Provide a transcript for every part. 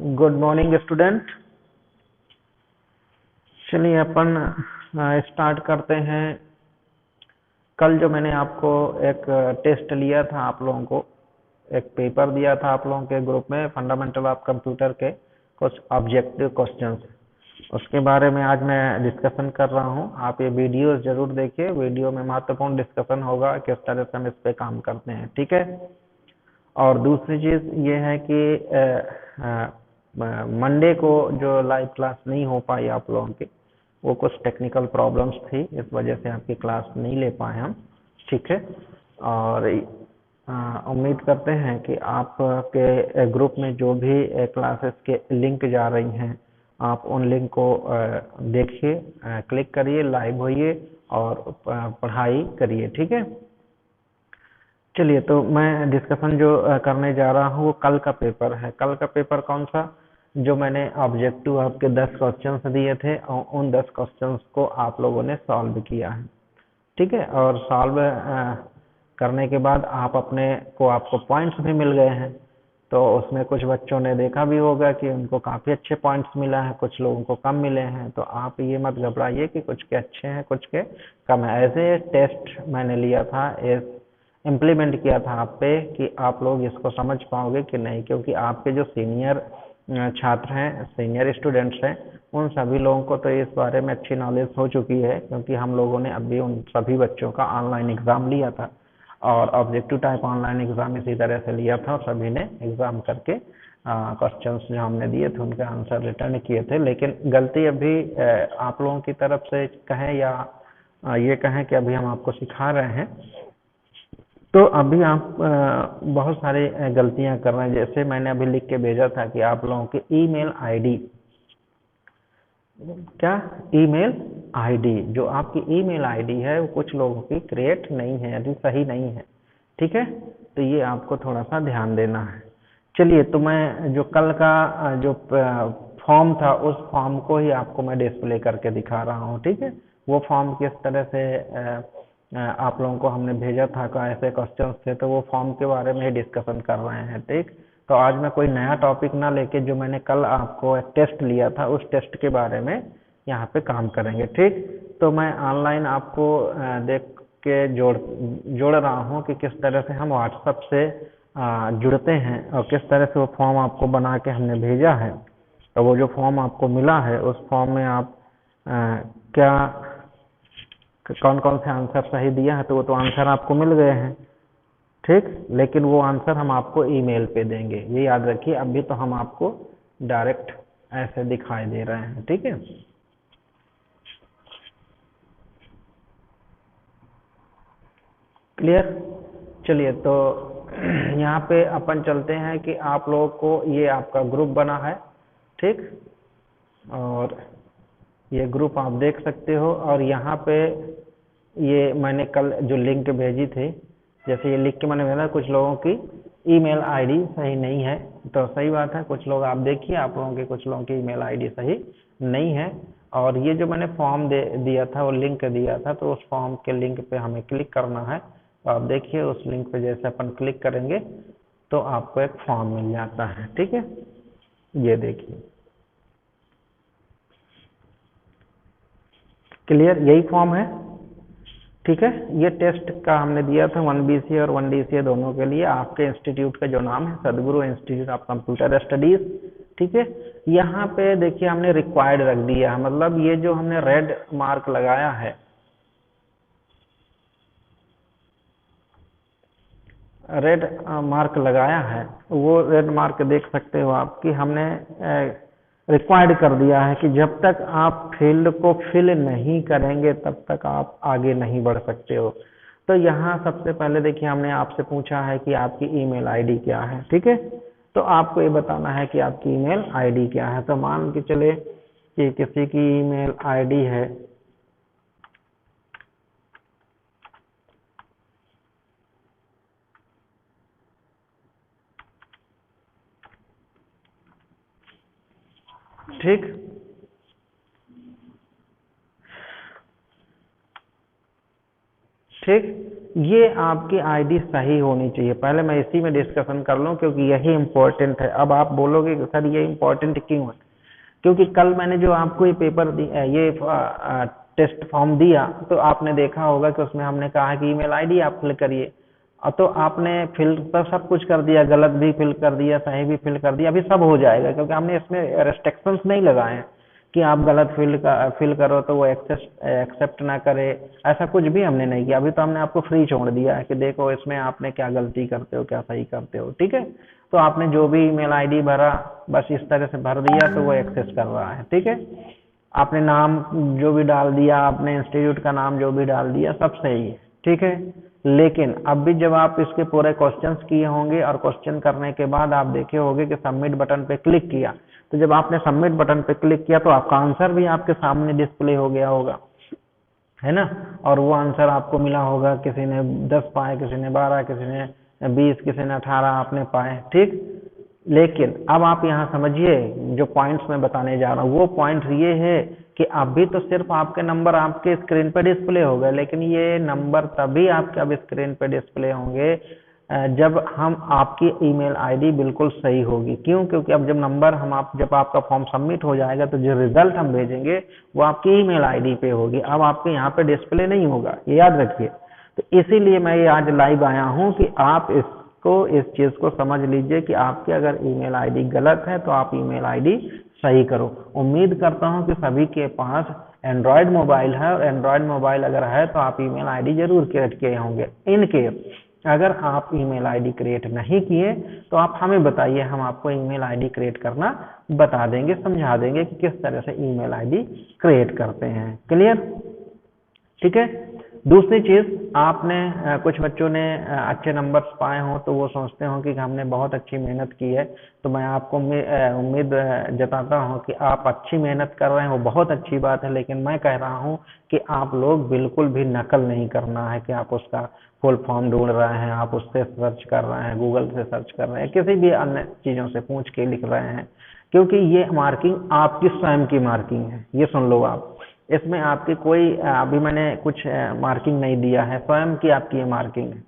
Good morning student. चलिए अपन start करते हैं। कल जो मैंने आपको एक टेस्ट लिया था, आप लोगों को एक पेपर दिया था आप लोगों के ग्रुप में, फंडामेंटल ऑफ कंप्यूटर के कुछ ऑब्जेक्टिव क्वेश्चंस, उसके बारे में आज मैं डिस्कशन कर रहा हूं। आप ये वीडियो जरूर देखिए, वीडियो में महत्वपूर्ण डिस्कशन होगा किस तरह से हम इस पे काम करते हैं, ठीक है। और दूसरी चीज ये है कि मंडे को जो लाइव क्लास नहीं हो पाई आप लोगों की, वो कुछ टेक्निकल प्रॉब्लम्स थी, इस वजह से आपकी क्लास नहीं ले पाए हम, ठीक है। और उम्मीद करते हैं कि आपके ग्रुप में जो भी क्लासेस के लिंक जा रही हैं, आप उन लिंक को देखिए, क्लिक करिए, लाइव होइए और पढ़ाई करिए, ठीक है। चलिए, तो मैं डिस्कशन जो करने जा रहा हूँ वो कल का पेपर है। कल का पेपर कौन सा? जो मैंने ऑब्जेक्टिव आपके 10 क्वेश्चंस दिए थे और उन 10 क्वेश्चंस को आप लोगों ने सॉल्व किया है, ठीक है। और सॉल्व करने के बाद आपको पॉइंट्स भी मिल गए हैं। तो उसमें कुछ बच्चों ने देखा भी होगा कि उनको काफ़ी अच्छे पॉइंट्स मिला है, कुछ लोगों को कम मिले हैं। तो आप ये मत घबराइए कि कुछ के अच्छे हैं कुछ के कम है। ऐसे टेस्ट मैंने लिया था, इम्प्लीमेंट किया था आप पे कि आप लोग इसको समझ पाओगे कि नहीं, क्योंकि आपके जो सीनियर छात्र हैं, सीनियर स्टूडेंट्स हैं, उन सभी लोगों को तो इस बारे में अच्छी नॉलेज हो चुकी है, क्योंकि हम लोगों ने अभी उन सभी बच्चों का ऑनलाइन एग्ज़ाम लिया था और ऑब्जेक्टिव टाइप ऑनलाइन एग्ज़ाम इसी तरह से लिया था और सभी ने एग्ज़ाम करके क्वेश्चंस जो हमने दिए थे उनके आंसर रिटर्न किए थे। लेकिन गलती अभी आप लोगों की तरफ से कहें या ये कहें कि अभी हम आपको सिखा रहे हैं, तो अभी आप बहुत सारी गलतियां कर रहे हैं। जैसे मैंने अभी लिख के भेजा था कि आप लोगों की ईमेल आईडी, क्या ईमेल आईडी, जो आपकी ईमेल आईडी है वो कुछ लोगों की क्रिएट नहीं है, अभी सही नहीं है, ठीक है। तो ये आपको थोड़ा सा ध्यान देना है। चलिए, तो मैं जो कल का जो फॉर्म था उस फॉर्म को ही आपको मैं डिस्प्ले करके दिखा रहा हूँ, ठीक है। वो फॉर्म किस तरह से आप लोगों को हमने भेजा था, ऐसे क्वेश्चंस थे, तो वो फॉर्म के बारे में ही डिस्कशन कर रहे हैं, ठीक। तो आज मैं कोई नया टॉपिक ना लेके जो मैंने कल आपको एक टेस्ट लिया था उस टेस्ट के बारे में यहाँ पे काम करेंगे, ठीक। तो मैं ऑनलाइन आपको देख के जोड़ रहा हूँ कि किस तरह से हम व्हाट्सएप से जुड़ते हैं और किस तरह से वो फॉर्म आपको बना के हमने भेजा है। तो वो जो फॉर्म आपको मिला है उस फॉर्म में आप क्या कौन कौन से आंसर सही दिया है, तो वो तो आंसर आपको मिल गए हैं, ठीक। लेकिन वो आंसर हम आपको ईमेल पे देंगे, ये याद रखिए। अभी तो हम आपको डायरेक्ट ऐसे दिखाई दे रहे हैं, ठीक है। क्लियर? चलिए, तो यहाँ पे अपन चलते हैं कि आप लोगों को ये आपका ग्रुप बना है, ठीक। और ये ग्रुप आप देख सकते हो और यहाँ पे ये मैंने कल जो लिंक भेजी थी, जैसे ये लिख के मैंने भेजा, कुछ लोगों की ईमेल आईडी सही नहीं है। तो सही बात है, कुछ लोग आप देखिए, आप लोगों की कुछ लोगों की ईमेल आईडी सही नहीं है। और ये जो मैंने फॉर्म दिया था, वो लिंक दिया था, तो उस फॉर्म के लिंक पे हमें क्लिक करना है। तो आप देखिए उस लिंक पे जैसे अपन क्लिक करेंगे तो आपको एक फॉर्म मिल जाता है, ठीक है। ये देखिए, क्लियर, यही फॉर्म है, ठीक है। ये टेस्ट का हमने दिया था 1BCA और 1DCA दोनों के लिए। आपके इंस्टीट्यूट का जो नाम है सदगुरु इंस्टीट्यूट ऑफ कंप्यूटर स्टडीज, ठीक है। यहाँ पे देखिए हमने रिक्वायर्ड रख दिया है, मतलब ये जो हमने रेड मार्क लगाया है, रेड मार्क लगाया है, वो रेड मार्क देख सकते हो आप कि हमने रिक्वायर्ड कर दिया है कि जब तक आप फील्ड को फिल नहीं करेंगे तब तक आप आगे नहीं बढ़ सकते हो। तो यहाँ सबसे पहले देखिए हमने आपसे पूछा है कि आपकी ईमेल आईडी क्या है, ठीक है। तो आपको ये बताना है कि आपकी ईमेल आईडी क्या है। तो मान के चले कि किसी की ईमेल आईडी है ठीक, ठीक। ये आपकी आईडी सही होनी चाहिए। पहले मैं इसी में डिस्कशन कर लूं क्योंकि यही इम्पोर्टेंट है। अब आप बोलोगे कि सर ये इम्पोर्टेंट क्यों है? क्योंकि कल मैंने जो आपको ये पेपर ये टेस्ट फॉर्म दिया तो आपने देखा होगा कि उसमें हमने कहा कि ईमेल आईडी आप फिल करिए, तो आपने फिल तो सब कुछ कर दिया, गलत भी फिल कर दिया, सही भी फिल कर दिया। अभी सब हो जाएगा क्योंकि हमने इसमें रेस्ट्रिक्शंस नहीं लगाए हैं कि आप गलत फिल करो तो वो एक्सेप्ट ना करे, ऐसा कुछ भी हमने नहीं किया। अभी तो हमने आपको फ्री छोड़ दिया है कि देखो इसमें आपने क्या गलती करते हो, क्या सही करते हो, ठीक है। तो आपने जो भी ईमेल आईडी भरा बस इस तरह से भर दिया तो वो एक्सेस कर रहा है, ठीक है। आपने नाम जो भी डाल दिया, आपने इंस्टीट्यूट का नाम जो भी डाल दिया, सब सही है, ठीक है। लेकिन अब भी जब आप इसके पूरे क्वेश्चंस किए होंगे और क्वेश्चन करने के बाद आप देखे होंगे कि सबमिट बटन पे क्लिक किया, तो जब आपने सबमिट बटन पे क्लिक किया तो आपका आंसर भी आपके सामने डिस्प्ले हो गया होगा, है ना। और वो आंसर आपको मिला होगा, किसी ने 10 पाए, किसी ने 12, किसी ने 20, किसी ने 18 आपने पाए, ठीक। लेकिन अब आप यहाँ समझिए, जो पॉइंट्स मैं बताने जा रहा हूँ वो पॉइंट ये है कि अभी तो सिर्फ आपके नंबर आपके स्क्रीन पे डिस्प्ले हो गए, लेकिन ये नंबर तभी आपके अब स्क्रीन पे डिस्प्ले होंगे जब हम आपकी ईमेल आईडी बिल्कुल सही होगी। क्यों? क्योंकि अब जब आपका फॉर्म सबमिट हो जाएगा तो जो रिजल्ट हम भेजेंगे वो आपकी ईमेल आईडी पे होगी, अब आपके यहाँ पे डिस्प्ले नहीं होगा, ये याद रखिए। तो इसीलिए मैं ये आज लाइव आया हूँ कि आप इस चीज को समझ लीजिए कि आपकी अगर ईमेल आईडी गलत है तो आप ईमेल आईडी सही करो। उम्मीद करता हूँ कि सभी के पास एंड्रॉयड मोबाइल है, और एंड्रॉयड मोबाइल अगर है तो आप ईमेल आईडी जरूर क्रिएट किए होंगे। इन केस अगर आप ईमेल आईडी क्रिएट नहीं किए तो आप हमें बताइए, हम आपको ईमेल आईडी क्रिएट करना बता देंगे, समझा देंगे कि किस तरह से ईमेल आईडी क्रिएट करते हैं। क्लियर? ठीक है। दूसरी चीज, आपने कुछ बच्चों ने अच्छे नंबर्स पाए हों तो वो सोचते हो कि हमने बहुत अच्छी मेहनत की है, तो मैं आपको उम्मीद जताता हूं कि आप अच्छी मेहनत कर रहे हैं, वो बहुत अच्छी बात है। लेकिन मैं कह रहा हूं कि आप लोग बिल्कुल भी नकल नहीं करना है कि आप उसका फुल फॉर्म ढूंढ रहे हैं, आप उससे सर्च कर रहे हैं, गूगल से सर्च कर रहे हैं, किसी भी अन्य चीजों से पूछ के लिख रहे हैं, क्योंकि ये मार्किंग आपकी स्वयं की मार्किंग है। ये सुन लो आप, इसमें आपकी कोई अभी मैंने कुछ मार्किंग नहीं दिया है, स्वयं की आपकी ये मार्किंग है।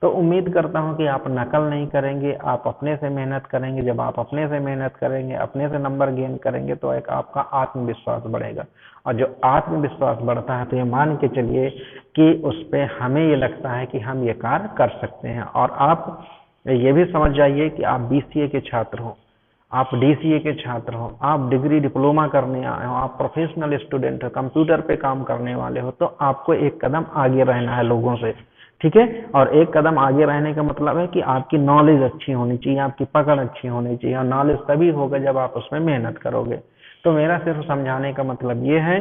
तो उम्मीद करता हूं कि आप नकल नहीं करेंगे, आप अपने से मेहनत करेंगे। जब आप अपने से मेहनत करेंगे, अपने से नंबर गेन करेंगे तो एक आपका आत्मविश्वास बढ़ेगा, और जो आत्मविश्वास बढ़ता है तो ये मान के चलिए कि उस पर हमें ये लगता है कि हम ये कार्य कर सकते हैं। और आप ये भी समझ जाइए कि आप BCA के छात्र हो, आप DCA के छात्र हो, आप डिग्री डिप्लोमा करने आए हो, आप प्रोफेशनल स्टूडेंट हो, कंप्यूटर पे काम करने वाले हो, तो आपको एक कदम आगे रहना है लोगों से, ठीक है। और एक कदम आगे रहने का मतलब है कि आपकी नॉलेज अच्छी होनी चाहिए, आपकी पकड़ अच्छी होनी चाहिए, और नॉलेज तभी होगा जब आप उसमें मेहनत करोगे। तो मेरा सिर्फ समझाने का मतलब ये है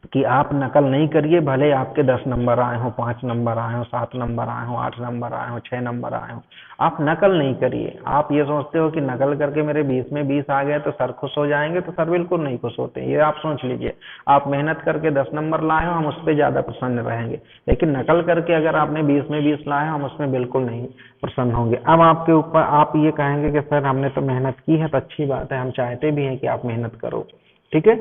कि आप नकल नहीं करिए, भले आपके 10 नंबर आए हो, 5 नंबर आए हो, 7 नंबर आए हो, 8 नंबर आए हो, 6 नंबर आए हो, आप नकल नहीं करिए। आप ये सोचते हो कि नकल करके मेरे 20 में 20 आ गए तो सर खुश हो जाएंगे, तो सर बिल्कुल नहीं खुश होते, ये आप सोच लीजिए। आप मेहनत करके 10 नंबर लाए हो, हम उस पर ज्यादा प्रसन्न रहेंगे, लेकिन नकल करके अगर आपने 20 में 20 लाए हो, हम उसमें बिल्कुल नहीं प्रसन्न होंगे। अब आपके ऊपर आप ये कहेंगे कि सर हमने तो मेहनत की है, तो अच्छी बात है, हम चाहते भी हैं कि आप मेहनत करो, ठीक है।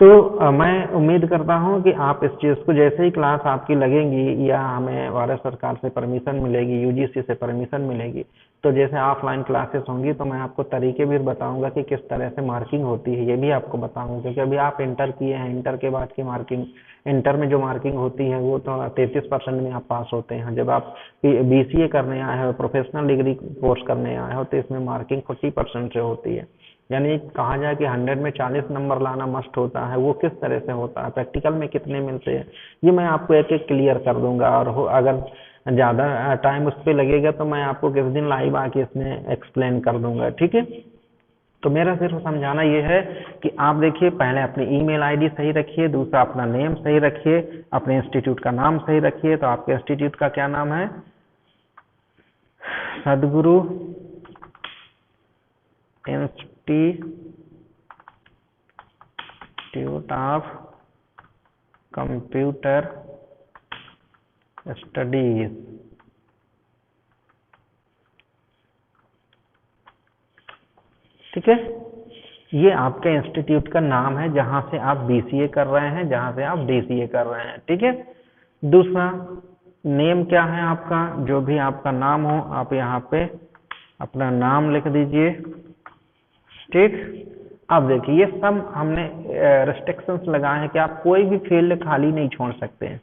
तो मैं उम्मीद करता हूं कि आप इस चीज को, जैसे ही क्लास आपकी लगेंगी या हमें भारत सरकार से परमिशन मिलेगी, UGC से परमिशन मिलेगी, तो जैसे ऑफलाइन क्लासेस होंगी तो मैं आपको तरीके भी बताऊंगा कि किस तरह से मार्किंग होती है, ये भी आपको बताऊंगा। क्योंकि अभी आप इंटर किए हैं, इंटर के बाद की मार्किंग, इंटर में जो मार्किंग होती है वो तो 33% में आप पास होते हैं। जब आप BCA करने आए हो, प्रोफेशनल डिग्री कोर्स करने आए हो, तो इसमें मार्किंग 40% से होती है। यानी कहा जाए कि 100 में 40 नंबर लाना मस्ट होता है। वो किस तरह से होता है, प्रैक्टिकल में कितने मिलते हैं, ये मैं आपको एक एक क्लियर कर दूंगा। और अगर ज़्यादा टाइम उस पर लगेगा तो मैं आपको किस दिन लाइव आके इसमें एक्सप्लेन कर दूंगा, ठीक है। तो मेरा सिर्फ समझाना ये है कि आप देखिए, पहले अपनी ईमेल आईडी सही रखिए, दूसरा अपना नेम सही रखिए, अपने इंस्टीट्यूट का नाम सही रखिए। तो आपके इंस्टीट्यूट का क्या नाम है? सदगुरु इंस्टीट्यूट ऑफ कंप्यूटर स्टडीज, ठीक है। ये आपके इंस्टीट्यूट का नाम है जहां से आप BCA कर रहे हैं, जहां से आप DCA कर रहे हैं, ठीक है। दूसरा, नेम क्या है आपका, जो भी आपका नाम हो आप यहाँ पे अपना नाम लिख दीजिए। ठीक, अब देखिए ये सब हमने रेस्ट्रिक्शंस लगाए हैं कि आप कोई भी फील्ड खाली नहीं छोड़ सकते हैं।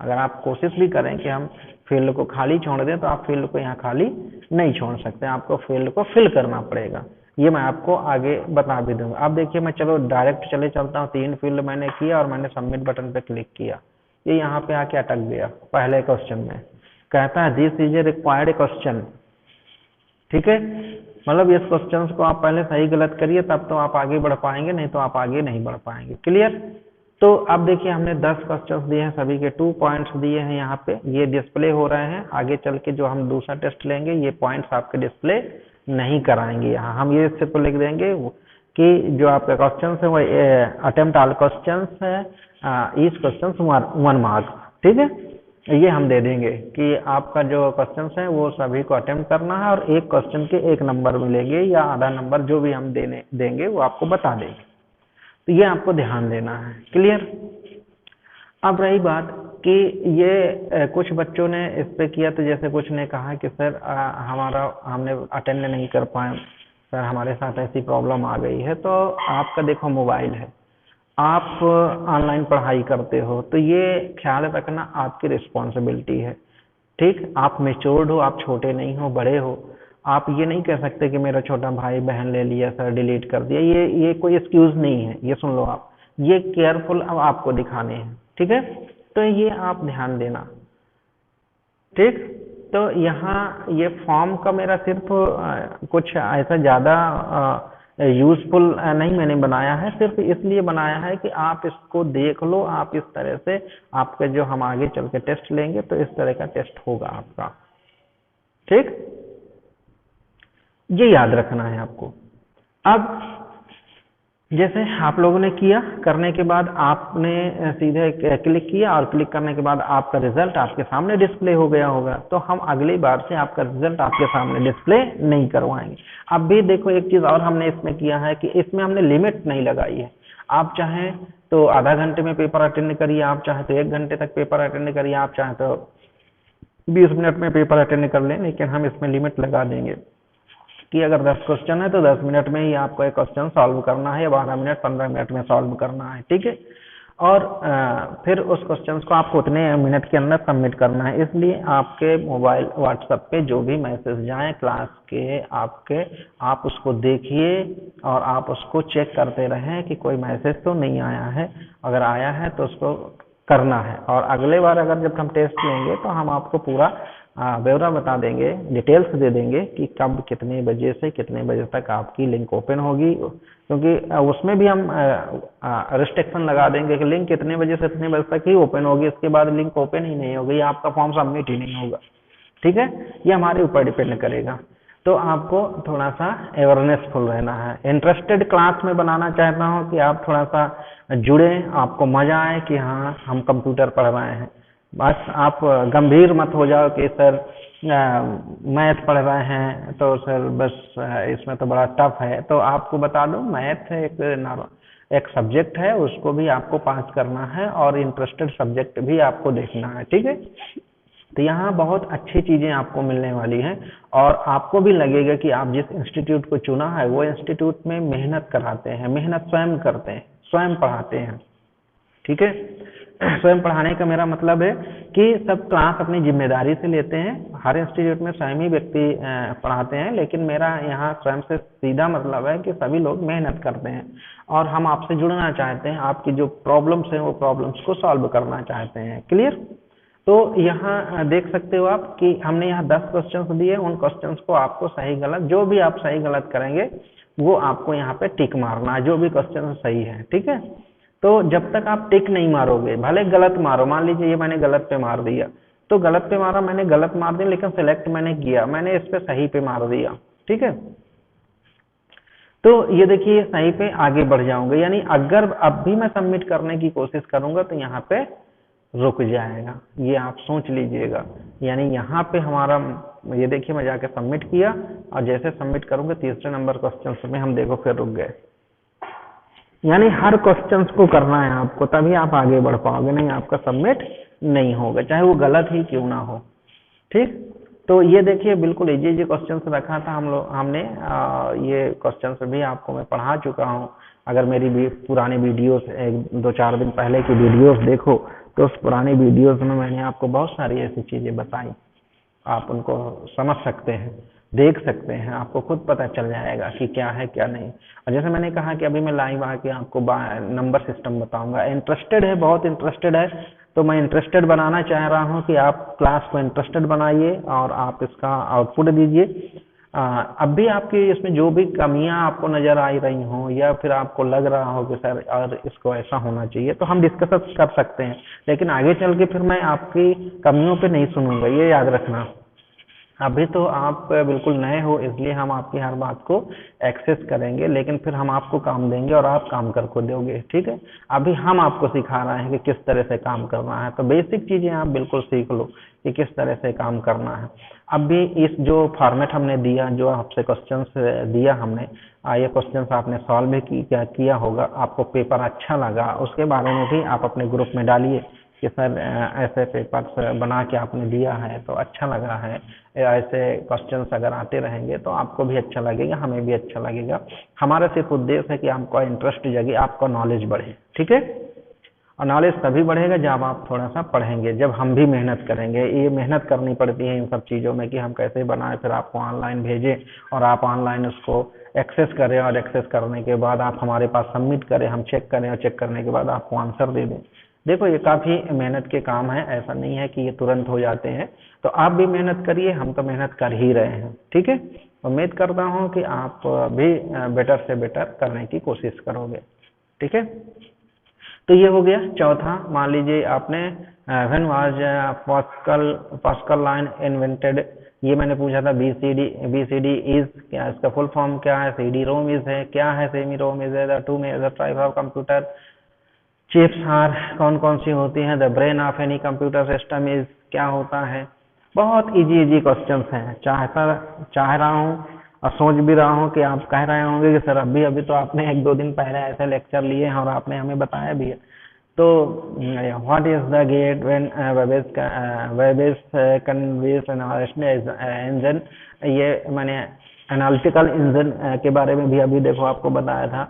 अगर आप कोशिश भी करें कि हम फील्ड को खाली छोड़ दें तो आप फील्ड को यहाँ खाली नहीं छोड़ सकते, आपको फील्ड को फिल करना पड़ेगा। ये मैं आपको आगे बता भी दूंगा। अब देखिए मैं चलो डायरेक्ट चले चलता हूँ, 3 फील्ड मैंने किया और मैंने सबमिट बटन पे क्लिक किया, ये यहाँ पे आके अटक गया पहले क्वेश्चन में। कहता है this is a required question. ठीक है, मतलब इस क्वेश्चन को आप पहले सही गलत करिए तब तो आप आगे बढ़ पाएंगे, नहीं तो आप आगे नहीं बढ़ पाएंगे। क्लियर। तो अब देखिए हमने 10 क्वेश्चन दिए हैं, सभी के 2 पॉइंट्स दिए हैं यहाँ पे, ये डिस्प्ले हो रहे हैं। आगे चल के जो हम दूसरा टेस्ट लेंगे ये पॉइंट्स आपके डिस्प्ले नहीं कराएंगे। यहाँ हम ये सिर्फ लिख देंगे कि जो आपका क्वेश्चन है वो अटेम्प्ट ऑल क्वेश्चन है, ईच क्वेश्चन 1 मार्क। ठीक है, ये हम दे देंगे कि आपका जो क्वेश्चन है वो सभी को अटेम्प्ट करना है और एक क्वेश्चन के 1 नंबर मिलेंगे या आधा नंबर, जो भी हम देंगे वो आपको बता देंगे। तो ये आपको ध्यान देना है। क्लियर। अब रही बात कि ये कुछ बच्चों ने इस पे किया, तो जैसे कुछ ने कहा कि सर हमने अटेंड नहीं कर पाए सर, हमारे साथ ऐसी प्रॉब्लम आ गई है। तो आपका देखो मोबाइल है, आप ऑनलाइन पढ़ाई करते हो, तो ये ख्याल रखना आपकी रिस्पॉन्सिबिलिटी है। ठीक, आप मेच्योर्ड हो, आप छोटे नहीं हो, बड़े हो। आप ये नहीं कह सकते कि मेरा छोटा भाई बहन ले लिया सर, डिलीट कर दिया, ये कोई एक्सक्यूज नहीं है। ये सुन लो आप, ये केयरफुल अब आपको दिखाने हैं। ठीक है, तो ये आप ध्यान देना। ठीक, तो यहाँ ये फॉर्म का मेरा सिर्फ कुछ ऐसा ज़्यादा यूजफुल नहीं मैंने बनाया है, सिर्फ इसलिए बनाया है कि आप इसको देख लो। आप इस तरह से आपके जो हम आगे चल के टेस्ट लेंगे तो इस तरह का टेस्ट होगा आपका। ठीक, ये याद रखना है आपको। अब जैसे आप लोगों ने किया, करने के बाद आपने सीधे क्लिक किया और क्लिक करने के बाद आपका रिजल्ट आपके सामने डिस्प्ले हो गया होगा। तो हम अगली बार से आपका रिजल्ट आपके सामने डिस्प्ले नहीं करवाएंगे। अब भी देखो एक चीज और हमने इसमें किया है कि इसमें हमने लिमिट नहीं लगाई है। आप चाहें तो आधा घंटे में पेपर अटेंड करिए, आप चाहें तो 1 घंटे तक पेपर अटेंड करिए, आप चाहें तो 20 मिनट में पेपर अटेंड कर लें, लेकिन हम इसमें लिमिट लगा देंगे कि अगर 10 क्वेश्चन है तो 10 मिनट में ही आपको एक क्वेश्चन सॉल्व करना है या 12 मिनट 15 मिनट में सॉल्व करना है। ठीक है, और फिर उस क्वेश्चन को आपको उतने मिनट के अंदर सबमिट करना है। इसलिए आपके मोबाइल व्हाट्सएप पे जो भी मैसेज जाए क्लास के आपके, आप उसको देखिए और आप उसको चेक करते रहें कि कोई मैसेज तो नहीं आया है। अगर आया है तो उसको करना है। और अगले बार अगर जब हम टेस्ट लेंगे तो हम आपको पूरा ब्यौरा बता देंगे, डिटेल्स दे देंगे कि कब कितने बजे से कितने बजे तक आपकी लिंक ओपन होगी, क्योंकि उसमें भी हम रिस्ट्रिक्शन लगा देंगे कि लिंक कितने बजे से इतने बजे तक ही ओपन होगी, इसके बाद लिंक ओपन ही नहीं होगी, आपका फॉर्म सबमिट ही नहीं होगा। ठीक है, ये हमारे ऊपर डिपेंड करेगा। तो आपको थोड़ा सा अवेयरनेसफुल रहना है। इंटरेस्टेड क्लास में बनाना चाहता हूँ कि आप थोड़ा सा जुड़े, आपको मजा आए कि हाँ हम कंप्यूटर पढ़ रहे हैं। बस आप गंभीर मत हो जाओ कि सर मैथ पढ़ रहे हैं तो सर बस इसमें तो बड़ा टफ है। तो आपको बता दूं, मैथ एक सब्जेक्ट है, उसको भी आपको पास करना है और इंटरेस्टेड सब्जेक्ट भी आपको देखना है। ठीक है, तो यहाँ बहुत अच्छी चीजें आपको मिलने वाली हैं और आपको भी लगेगा कि आप जिस इंस्टीट्यूट को चुना है वो इंस्टीट्यूट में मेहनत कराते हैं, मेहनत स्वयं करते हैं, स्वयं पढ़ाते हैं। ठीक है, स्वयं पढ़ाने का मेरा मतलब है कि सब क्लास अपनी जिम्मेदारी से लेते हैं। हर इंस्टीट्यूट में स्वयं ही व्यक्ति पढ़ाते हैं, लेकिन मेरा यहाँ स्वयं से सीधा मतलब है कि सभी लोग मेहनत करते हैं और हम आपसे जुड़ना चाहते हैं, आपकी जो प्रॉब्लम्स हैं वो प्रॉब्लम्स को सॉल्व करना चाहते हैं। क्लियर। तो यहाँ देख सकते हो आप कि हमने यहाँ 10 क्वेश्चंस दिए, उन क्वेश्चंस को आपको सही गलत, जो भी आप सही गलत करेंगे वो आपको यहाँ पे टिक मारना है, जो भी क्वेश्चन सही है। ठीक है, तो जब तक आप टिक नहीं मारोगे, भले गलत मारो, मान लीजिए ये मैंने गलत पे मार दिया, तो गलत पे मारा, मैंने गलत मार दिया, लेकिन सिलेक्ट मैंने किया, मैंने इस पे सही पे मार दिया। ठीक है, तो ये देखिए सही पे आगे बढ़ जाऊंगा, यानी अगर अब भी मैं सबमिट करने की कोशिश करूंगा तो यहाँ पे रुक जाएगा, ये आप सोच लीजिएगा। यानी यहाँ पे हमारा, ये देखिए मैं जाके सबमिट किया और जैसे सबमिट करूंगा तीसरे नंबर क्वेश्चन में हम देखो फिर रुक गए। यानी हर क्वेश्चन को करना है आपको, तभी आप आगे बढ़ पाओगे, नहीं आपका सबमिट नहीं होगा, चाहे वो गलत ही क्यों ना हो। ठीक, तो ये देखिए बिल्कुल इजी इजी क्वेश्चन रखा था हमने ये क्वेश्चन भी आपको मैं पढ़ा चुका हूँ। अगर मेरी भी पुरानी वीडियोस 2-4 दिन पहले की वीडियोस देखो तो उस पुरानी वीडियोस में मैंने आपको बहुत सारी ऐसी चीजें बताई, आप उनको समझ सकते हैं, देख सकते हैं, आपको खुद पता चल जाएगा कि क्या है क्या नहीं। और जैसे मैंने कहा कि अभी मैं लाइव आके आपको नंबर सिस्टम बताऊंगा। इंटरेस्टेड है, बहुत इंटरेस्टेड है, तो मैं इंटरेस्टेड बनाना चाह रहा हूं कि आप क्लास को इंटरेस्टेड बनाइए और आप इसका आउटपुट दीजिए। अब भी आपकी इसमें जो भी कमियां आपको नजर आ रही हो या फिर आपको लग रहा हो कि सर और इसको ऐसा होना चाहिए, तो हम डिस्कस कर सकते हैं, लेकिन आगे चल के फिर मैं आपकी कमियों पे नहीं सुनूंगा, ये याद रखना। अभी तो आप बिल्कुल नए हो, इसलिए हम आपकी हर बात को एक्सेस करेंगे, लेकिन फिर हम आपको काम देंगे और आप काम कर को दोगे। ठीक है, अभी हम आपको सिखा रहे हैं कि किस तरह से काम करना है, तो बेसिक चीजें आप बिल्कुल सीख लो कि किस तरह से काम करना है। अब भी इस जो फॉर्मेट हमने दिया, जो आपसे क्वेश्चंस दिया हमने, ये क्वेश्चंस आपने सॉल्व भी किया होगा, आपको पेपर अच्छा लगा, उसके बारे में भी आप अपने ग्रुप में डालिए कि सर ऐसे पेपर्स बना के आपने दिया है तो अच्छा लगा है, ऐसे क्वेश्चंस अगर आते रहेंगे तो आपको भी अच्छा लगेगा, हमें भी अच्छा लगेगा। हमारा सिर्फ उद्देश्य है कि आपका इंटरेस्ट जगे, आपका नॉलेज बढ़े। ठीक है, और नॉलेज तभी बढ़ेगा जब आप थोड़ा सा पढ़ेंगे, जब हम भी मेहनत करेंगे। ये मेहनत करनी पड़ती है इन सब चीज़ों में कि हम कैसे बनाएं, फिर आपको ऑनलाइन भेजें और आप ऑनलाइन उसको एक्सेस करें, और एक्सेस करने के बाद आप हमारे पास सबमिट करें, हम चेक करें, और चेक करने के बाद आपको आंसर दे दें। देखो ये काफ़ी मेहनत के काम है, ऐसा नहीं है कि ये तुरंत हो जाते हैं, तो आप भी मेहनत करिए, हम तो मेहनत कर ही रहे हैं। ठीक है, उम्मीद करता हूँ कि आप भी बेटर से बेटर करने की कोशिश करोगे। ठीक है, तो ये हो गया चौथा। मान लीजिए आपने when was pascal line invented, ये मैंने पूछा था। बीसीडी इज क्या, इसका फुल फॉर्म क्या है? सीडी रोम इज है, क्या है? सेमी रोम इज है। The two major type of computer chips are, कौन कौन सी होती हैं? The brain of any computer system is, क्या होता है? बहुत इजी इजी क्वेश्चंस हैं। चाह रहा हूँ और सोच भी रहा हूँ कि आप कह रहे होंगे कि सर अभी अभी तो आपने 1-2 दिन पहले ऐसे लेक्चर लिए हैं और आपने हमें बताया भी है। तो what is the gate when wages converges engine, ये मैंने एनालिटिकल इंजन के बारे में भी अभी देखो आपको बताया था।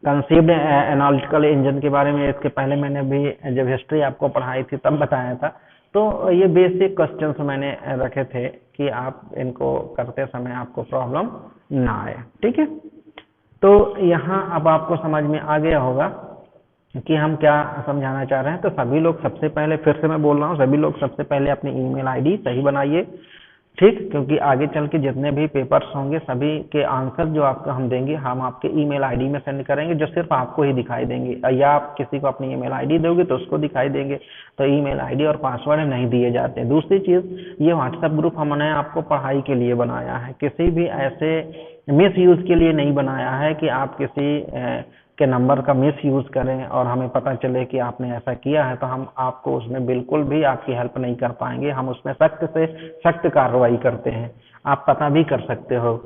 कंसीव्ड एनालिटिकल इंजन के बारे में इसके पहले मैंने भी जब हिस्ट्री आपको पढ़ाई थी तब बताया था। तो ये बेसिक क्वेश्चंस मैंने रखे थे कि आप इनको करते समय आपको प्रॉब्लम ना आए। ठीक है, तो यहाँ अब आपको समझ में आ गया होगा कि हम क्या समझाना चाह रहे हैं। तो सभी लोग सबसे पहले, फिर से मैं बोल रहा हूँ, सभी लोग सबसे पहले अपनी ईमेल आईडी सही बनाइए। ठीक, क्योंकि आगे चल के जितने भी पेपर्स होंगे सभी के आंसर जो आपको हम देंगे, हम आपके ईमेल आईडी में सेंड करेंगे, जो सिर्फ आपको ही दिखाई देंगे, या आप किसी को अपनी ईमेल आईडी दोगे तो उसको दिखाई देंगे। तो ईमेल आईडी और पासवर्ड नहीं दिए जाते। दूसरी चीज, ये व्हाट्सएप ग्रुप हमने आपको पढ़ाई के लिए बनाया है, किसी भी ऐसे मिस यूज के लिए नहीं बनाया है कि आप किसी के नंबर का मिस यूज करें और हमें पता चले कि आपने ऐसा किया है, तो हम आपको उसमें बिल्कुल भी आपकी हेल्प नहीं कर पाएंगे। हम उसमें सख्त से सख्त कार्रवाई करते हैं, आप पता भी कर सकते हो।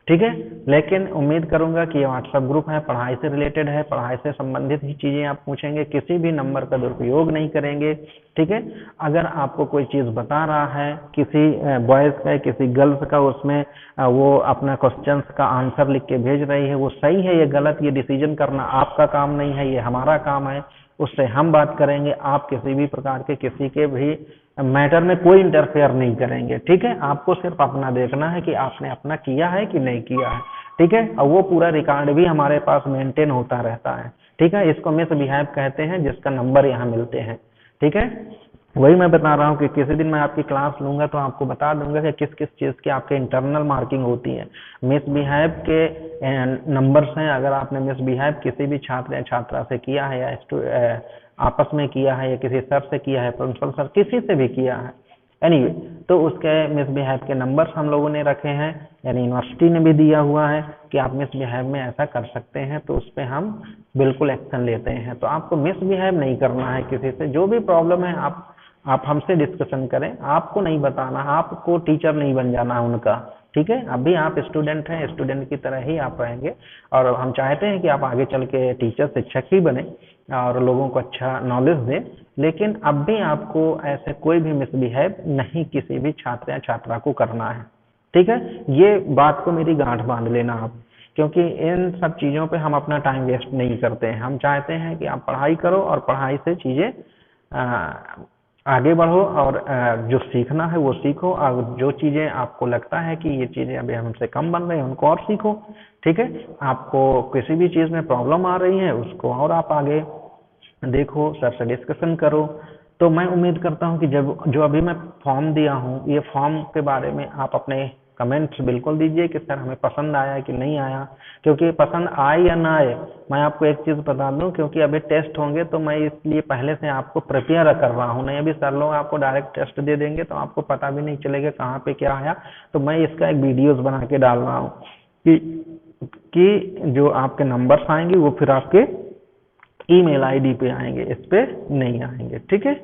ठीक है, लेकिन उम्मीद करूंगा कि ये व्हाट्सएप ग्रुप है, पढ़ाई से रिलेटेड है, पढ़ाई से संबंधित ही चीजें आप पूछेंगे, किसी भी नंबर का दुरुपयोग नहीं करेंगे। ठीक है, अगर आपको कोई चीज बता रहा है किसी बॉयज का, किसी गर्ल्स का, उसमें वो अपना क्वेश्चंस का आंसर लिख के भेज रही है, वो सही है या गलत, ये डिसीजन करना आपका काम नहीं है, ये हमारा काम है। उससे हम बात करेंगे, आप किसी भी प्रकार के किसी के भी मैटर में कोई इंटरफेयर नहीं करेंगे। ठीक है, आपको सिर्फ अपना देखना है कि आपने अपना किया है कि नहीं किया है। ठीक है, और वो पूरा रिकॉर्ड भी हमारे पास मेंटेन होता रहता है। ठीक है, इसको मिसबिहेव कहते हैं, जिसका नंबर यहाँ मिलते हैं। ठीक है, वही मैं बता रहा हूँ कि किसी दिन मैं आपकी क्लास लूंगा तो आपको बता दूंगा कि किस किस चीज की आपके इंटरनल मार्किंग होती है। मिसबिहेव के नंबर्स हैं। अगर आपने मिसबिहेव किसी भी छात्र या छात्रा से किया है, या आपस में किया है, या किसी सर से किया है, प्रिंसिपल सर, किसी से भी किया है, एनीवे, तो उसके मिसबिहेव के नंबर्स हम लोगों ने रखे हैं, यानी यूनिवर्सिटी ने भी दिया हुआ है कि आप मिसबिहेव में ऐसा कर सकते हैं, तो उस पर हम बिल्कुल एक्शन लेते हैं। तो आपको मिसबिहेव नहीं करना है किसी से। जो भी प्रॉब्लम है आप हमसे डिस्कशन करें, आपको नहीं बताना, आपको टीचर नहीं बन जाना उनका। ठीक है, अभी आप स्टूडेंट हैं, स्टूडेंट की तरह ही आप रहेंगे और हम चाहते हैं कि आप आगे चल के टीचर शिक्षक ही बने और लोगों को अच्छा नॉलेज दें, लेकिन अब भी आपको ऐसे कोई भी मिसबिहेव नहीं किसी भी छात्र या छात्रा को करना है। ठीक है, ये बात को मेरी गांठ बांध लेना आप, क्योंकि इन सब चीज़ों पे हम अपना टाइम वेस्ट नहीं करते हैं। हम चाहते हैं कि आप पढ़ाई करो और पढ़ाई से चीज़ें आगे बढ़ो और जो सीखना है वो सीखो, और जो चीज़ें आपको लगता है कि ये चीज़ें अभी हमसे कम बन रही हैं उनको और सीखो। ठीक है, आपको किसी भी चीज़ में प्रॉब्लम आ रही है उसको और आप आगे देखो, सर से डिस्कशन करो। तो मैं उम्मीद करता हूँ कि जब जो अभी मैं फॉर्म दिया हूँ, ये फॉर्म के बारे में आप अपने कमेंट्स बिल्कुल दीजिए कि सर हमें पसंद आया कि नहीं आया, क्योंकि पसंद आए या ना आए मैं आपको एक चीज़ बता दूं, क्योंकि अभी टेस्ट होंगे तो मैं इसलिए पहले से आपको प्रिपेयर कर रहा हूँ। नहीं अभी सर लोग आपको डायरेक्ट टेस्ट दे देंगे तो आपको पता भी नहीं चलेगा कहाँ पे क्या आया। तो मैं इसका एक वीडियोस बना के डाल रहा हूँ कि जो आपके नंबर्स आएंगे वो फिर आपके ईमेल आईडी पे आएंगे, इस पे नहीं आएंगे। ठीक है,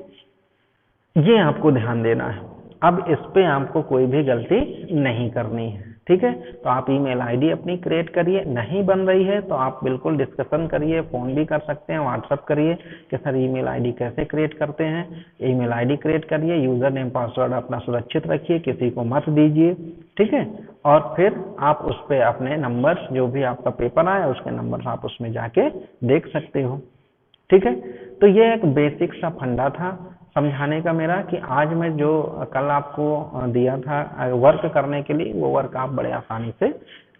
ये आपको ध्यान देना है। अब इस पे आपको कोई भी गलती नहीं करनी है। ठीक है, तो आप ईमेल आईडी अपनी क्रिएट करिए, नहीं बन रही है तो आप बिल्कुल डिस्कशन करिए, फोन भी कर सकते हैं, व्हाट्सएप करिए कि सर ईमेल आईडी कैसे क्रिएट करते हैं। ईमेल आईडी क्रिएट करिए, यूजर नेम पासवर्ड अपना सुरक्षित रखिए, किसी को मत दीजिए। ठीक है, और फिर आप उस पर अपने नंबर्स, जो भी आपका पेपर आया उसके नंबर्स आप उसमें जाके देख सकते हो। ठीक है, तो ये एक बेसिक सा फंडा था समझाने का मेरा, कि आज मैं जो कल आपको दिया था वर्क करने के लिए, वो वर्क आप बड़े आसानी से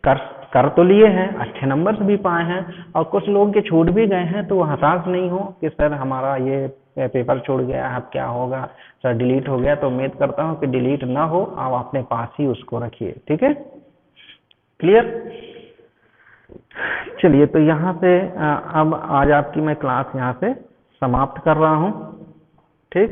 कर तो लिए हैं, अच्छे नंबर्स भी पाए हैं, और कुछ लोगों के छूट भी गए हैं। तो हताश नहीं हो कि सर हमारा ये पेपर छूट गया, अब क्या होगा, सर डिलीट हो गया। तो उम्मीद करता हूँ कि डिलीट ना हो, आप अपने पास ही उसको रखिए। ठीक है, क्लियर। चलिए, तो यहाँ से अब आज आपकी मैं क्लास यहाँ से समाप्त कर रहा हूँ। ठीक।